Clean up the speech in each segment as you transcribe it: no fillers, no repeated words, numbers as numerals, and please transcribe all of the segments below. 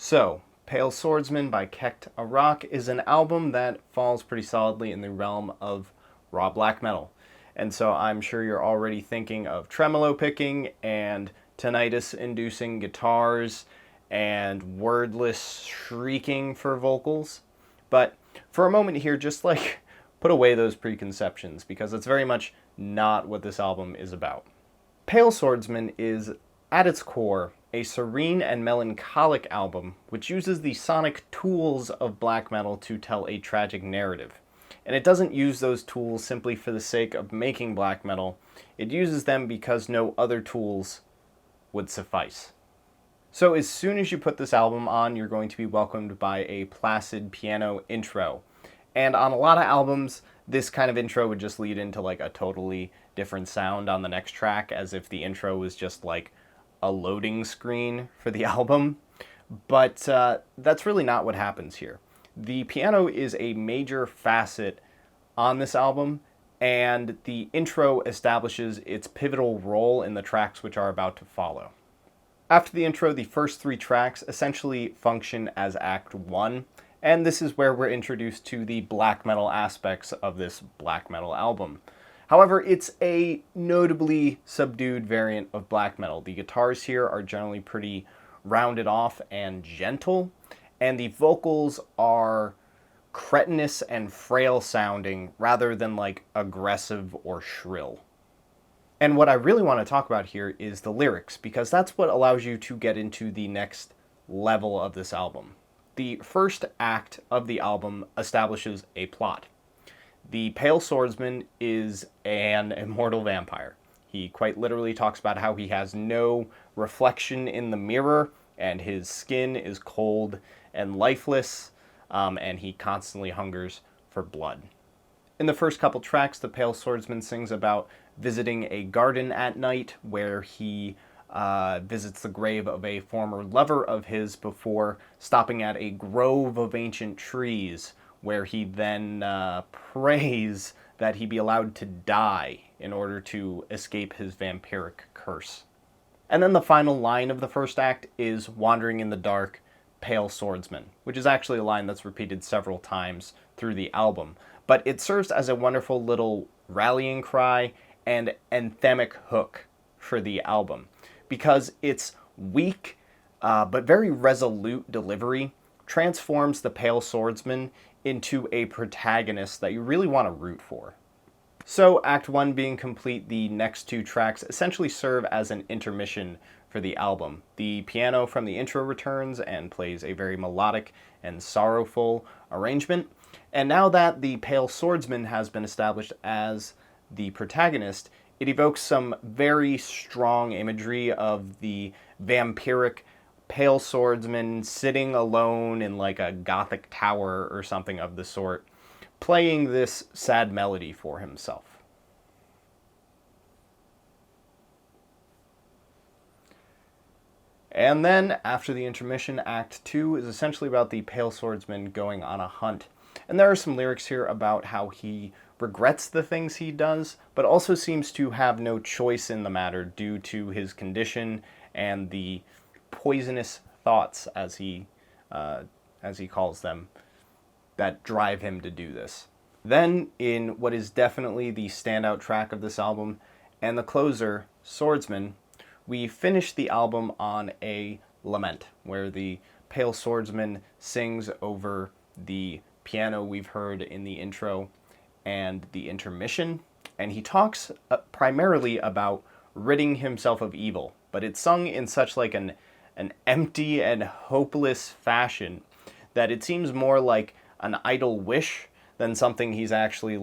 So, Pale Swordsman by Kekht Aräkh is an album that falls pretty solidly in the realm of raw black metal. And so I'm sure you're already thinking of tremolo picking and tinnitus-inducing guitars and wordless shrieking for vocals. But for a moment here, just put away those preconceptions because it's very much not what this album is about. Pale Swordsman is, at its core, a serene and melancholic album which uses the sonic tools of black metal to tell a tragic narrative. And it doesn't use those tools simply for the sake of making black metal, it uses them because no other tools would suffice. So as soon as you put this album on, you're going to be welcomed by a placid piano intro. And on a lot of albums, this kind of intro would just lead into a totally different sound on the next track, as if the intro was just a loading screen for the album. But that's really not what happens here. The piano is a major facet on this album, and the intro establishes its pivotal role in the tracks which are about to follow. After the intro, the first three tracks essentially function as Act 1, and this is where we're introduced to the black metal aspects of this black metal album. However, it's a notably subdued variant of black metal. The guitars here are generally pretty rounded off and gentle, and the vocals are cretinous and frail sounding rather than aggressive or shrill. And what I really want to talk about here is the lyrics, because that's what allows you to get into the next level of this album. The first act of the album establishes a plot. The Pale Swordsman is an immortal vampire. He quite literally talks about how he has no reflection in the mirror, and his skin is cold and lifeless, and he constantly hungers for blood. In the first couple tracks, the Pale Swordsman sings about visiting a garden at night where he visits the grave of a former lover of his before stopping at a grove of ancient trees, where he then prays that he be allowed to die in order to escape his vampiric curse. And then the final line of the first act is "Wandering in the dark, Pale Swordsman," which is actually a line that's repeated several times through the album. But it serves as a wonderful little rallying cry and anthemic hook for the album, because its weak but very resolute delivery transforms the Pale Swordsman into a protagonist that you really want to root for. So, Act 1 being complete, the next two tracks essentially serve as an intermission for the album. The piano from the intro returns and plays a very melodic and sorrowful arrangement. And now that the Pale Swordsman has been established as the protagonist, it evokes some very strong imagery of the vampiric Pale Swordsman sitting alone in a gothic tower or something of the sort, playing this sad melody for himself. And then, after the intermission, Act 2 is essentially about the Pale Swordsman going on a hunt. And there are some lyrics here about how he regrets the things he does, but also seems to have no choice in the matter due to his condition and the poisonous thoughts, as he calls them, that drive him to do this. Then, in what is definitely the standout track of this album, and the closer, Swordsman, we finish the album on a lament, where the Pale Swordsman sings over the piano we've heard in the intro and the intermission, and he talks primarily about ridding himself of evil, but it's sung in such an empty and hopeless fashion that it seems more like an idle wish than something he's actually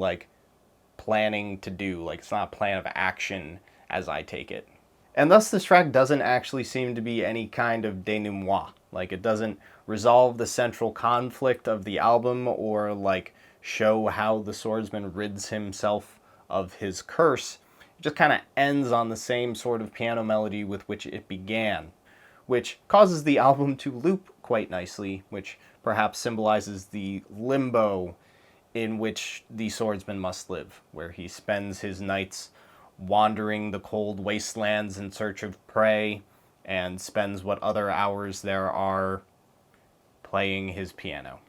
planning to do. It's not a plan of action, as I take it. And thus this track doesn't actually seem to be any kind of denouement. It doesn't resolve the central conflict of the album or show how the swordsman rids himself of his curse. It just kind of ends on the same sort of piano melody with which it began, which causes the album to loop quite nicely, which perhaps symbolizes the limbo in which the swordsman must live, where he spends his nights wandering the cold wastelands in search of prey, and spends what other hours there are playing his piano.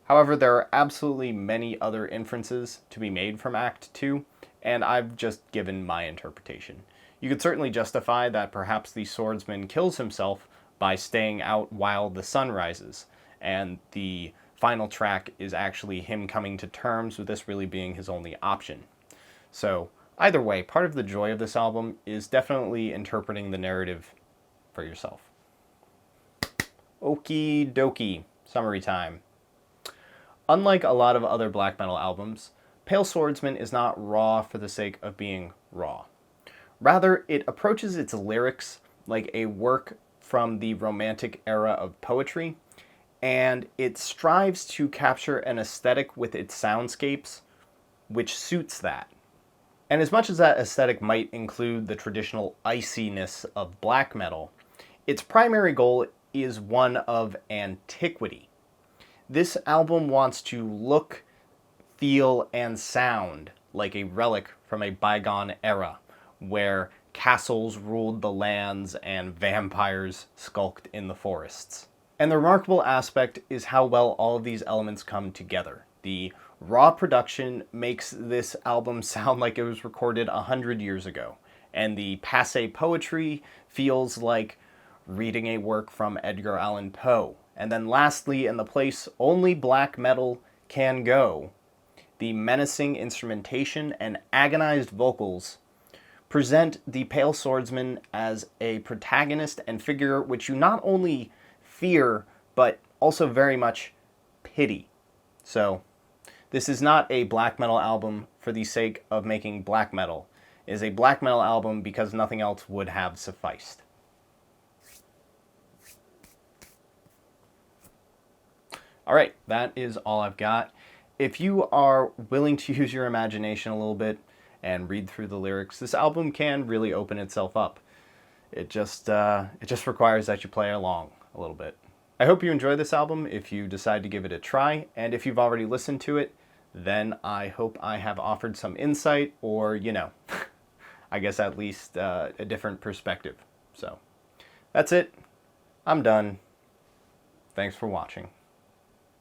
However, there are absolutely many other inferences to be made from Act 2, and I've just given my interpretation. You could certainly justify that perhaps the swordsman kills himself by staying out while the sun rises, and the final track is actually him coming to terms with this really being his only option. So, either way, part of the joy of this album is definitely interpreting the narrative for yourself. Okie dokie, summary time. Unlike a lot of other black metal albums, Pale Swordsman is not raw for the sake of being raw. Rather, it approaches its lyrics like a work from the Romantic era of poetry, and it strives to capture an aesthetic with its soundscapes, which suits that. And as much as that aesthetic might include the traditional iciness of black metal, its primary goal is one of antiquity. This album wants to look, feel, and sound like a relic from a bygone era, where castles ruled the lands and vampires skulked in the forests. And the remarkable aspect is how well all of these elements come together. The raw production makes this album sound like it was recorded 100 years ago, and the passé poetry feels like reading a work from Edgar Allan Poe. And then lastly, in the place only black metal can go, the menacing instrumentation and agonized vocals present the Pale Swordsman as a protagonist and figure which you not only fear, but also very much pity. So, this is not a black metal album for the sake of making black metal. It is a black metal album because nothing else would have sufficed. Alright, that is all I've got. If you are willing to use your imagination a little bit and read through the lyrics, this album can really open itself up. It just requires that you play along a little bit. I hope you enjoy this album if you decide to give it a try, and if you've already listened to it, then I hope I have offered some insight or, I guess at least a different perspective. So, that's it. I'm done. Thanks for watching.